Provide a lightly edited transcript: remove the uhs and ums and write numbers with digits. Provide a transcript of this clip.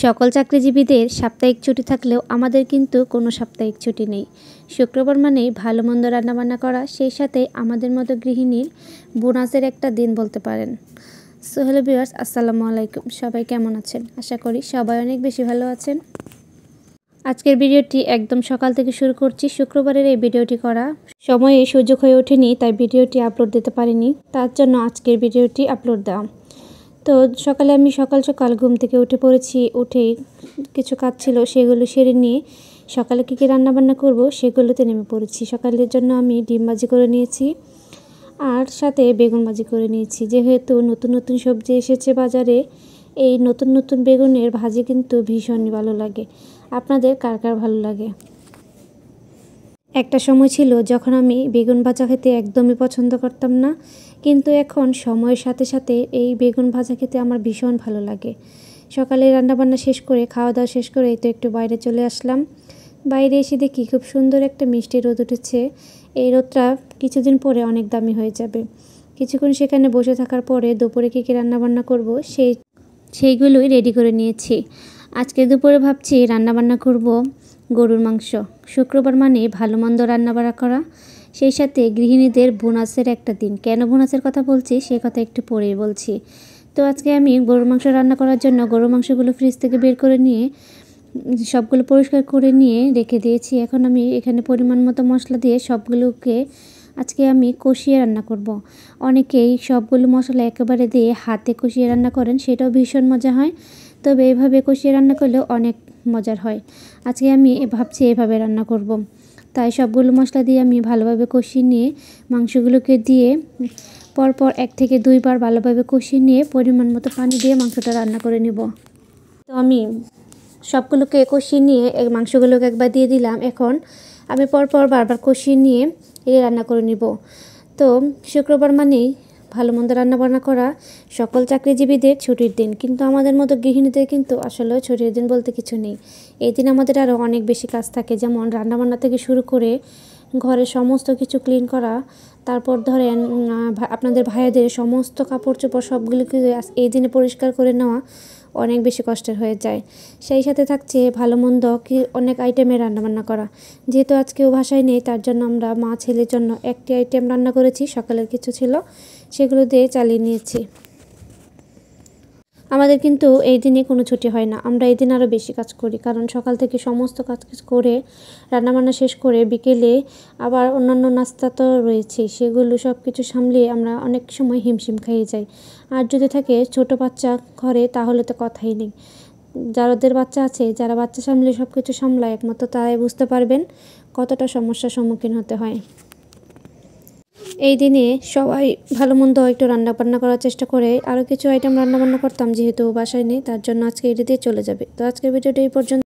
সকল চাকরিজীবীদের সাপ্তাহিক ছুটি থাকলেও আমাদের কিন্তু কোনো সাপ্তাহিক ছুটি নেই। শুক্রবার মানেই ভালো মন্দ রান্নাবান্না করা, সেই সাথে আমাদের মতো গৃহিণীর বোনাসের একটা দিন বলতে পারেন। সো হ্যালো ভিউয়ার্স, আসসালামু আলাইকুম। সবাই কেমন আছেন? আশা করি সবাই অনেক বেশি ভালো আছেন। আজকের ভিডিওটি একদম সকাল থেকে শুরু করছি। শুক্রবারের এই ভিডিওটি করা সময়ে সুযোগ হয়ে ওঠেনি, তাই ভিডিওটি আপলোড দিতে পারিনি। তার জন্য আজকের ভিডিওটি আপলোড দেওয়া। তো সকালে আমি সকাল সকাল ঘুম থেকে উঠে পড়েছি। উঠেই কিছু কাজ ছিল, সেগুলো সেরে নিয়ে সকালে কী কী রান্নাবান্না করব সেগুলোতে নেমে পড়েছি। সকালের জন্য আমি ডিম ভাজি করে নিয়েছি আর সাথে বেগুন ভাজি করে নিয়েছি। যেহেতু নতুন নতুন সবজি এসেছে বাজারে, এই নতুন নতুন বেগুনের ভাজি কিন্তু ভীষণই ভালো লাগে। আপনাদের কার কার ভালো লাগে? একটা সময় ছিল যখন আমি বেগুন ভাজা খেতে একদমই পছন্দ করতাম না, কিন্তু এখন সময়ের সাথে সাথে এই বেগুন ভাজা খেতে আমার ভীষণ ভালো লাগে। সকালে রান্নাবান্না শেষ করে, খাওয়া দাওয়া শেষ করে তো একটু বাইরে চলে আসলাম। বাইরে এসে দেখি খুব সুন্দর একটা মিষ্টি রোদ উঠেছে। এই রোদটা কিছুদিন পরে অনেক দামি হয়ে যাবে। কিছুক্ষণ সেখানে বসে থাকার পরে দুপুরে কী কী রান্নাবান্না করব সেইগুলোই রেডি করে নিয়েছি। আজকে দুপুরে ভাবছি রান্নাবান্না করব গরুর মাংস। শুক্রবার মানে ভালো মন্দ রান্নাবান্না করা, সেই সাথে গৃহিণীদের বোনাসের একটা দিন। কেন বোনাসের কথা বলছি সে কথা একটু পরেই বলছি। তো আজকে আমি গরুর মাংস রান্না করার জন্য গরুর মাংসগুলো ফ্রিজ থেকে বের করে নিয়ে সবগুলো পরিষ্কার করে নিয়ে রেখে দিয়েছি। এখন আমি এখানে পরিমাণ মতো মশলা দিয়ে সবগুলোকে আজকে আমি কষিয়ে রান্না করব। অনেকেই সবগুলো মশলা একেবারে দিয়ে হাতে কষিয়ে রান্না করেন, সেটাও ভীষণ মজা হয়। তবে এভাবে কষিয়ে রান্না করলেও অনেক মজার হয়। আজকে আমি ভাবছি এভাবে রান্না করব। তাই সবগুলো মশলা দিয়ে আমি ভালোভাবে কষিয়ে নিয়ে মাংসগুলোকে দিয়ে পরপর 1 থেকে 2 বার ভালোভাবে কষিয়ে নিয়ে পরিমাণ মতো পানি দিয়ে মাংসটা রান্না করে নেব। তো আমি সবগুলোকে কষিয়ে নিয়ে মাংসগুলোকে একবার দিয়ে দিলাম। এখন আমি পরপর বারবার কষিয়ে নিয়ে রান্না করে নেব। তো শুক্রবার মানেই ভালো মন্দ রান্নাবান্না করা সকল চাকরিজীবীদের ছুটির দিন, কিন্তু আমাদের মতো গৃহিণীদের কিন্তু আসলে ছুটির দিন বলতে কিছু নেই। এই দিন আমাদের আরও অনেক বেশি কাজ থাকে, যেমন রান্নাবান্না থেকে শুরু করে ঘরের সমস্ত কিছু ক্লিন করা, তারপর ধরেন আপনাদের ভাইয়াদের সমস্ত কাপড় চোপড় সবগুলোকে এই দিনে পরিষ্কার করে নেওয়া অনেক বেশি কষ্টের হয়ে যায়। সেই সাথে থাকছে ভালো মন্দ কি অনেক আইটেমের রান্নাবান্না করা। যেহেতু আজকেও বাসায় নেই, তার জন্য আমরা মা ছেলের জন্য একটি আইটেম রান্না করেছি। সকালের কিছু ছিল, সেগুলো দিয়ে চালিয়ে নিয়েছি। আমাদের কিন্তু এই দিনে কোনো ছুটি হয় না। আমরা এই দিন আরও বেশি কাজ করি, কারণ সকাল থেকে সমস্ত কাজ করে রান্নাবান্না শেষ করে বিকেলে আবার অন্যান্য নাস্তা তো রয়েছে, সেগুলো সব কিছু সামলিয়ে আমরা অনেক সময় হিমশিম খেয়ে যাই। আর যদি থাকে ছোট বাচ্চা ঘরে, তাহলে তো কথাই নেই। যাদের বাচ্চা আছে, যারা বাচ্চা সামলে সব কিছু সামলায়, একমাত্র তারাই বুঝতে পারবেন কতটা সমস্যার সম্মুখীন হতে হয়। এই দিনে সবাই ভালো মন্দ একটু রান্নাবান্না করার চেষ্টা করে। আরও কিছু আইটেম রান্নাবান্না করতাম, যেহেতু বাসায় নেই, তার জন্য আজকে এটি দিয়ে চলে যাবে। তো আজকের ভিডিওটা এই পর্যন্ত।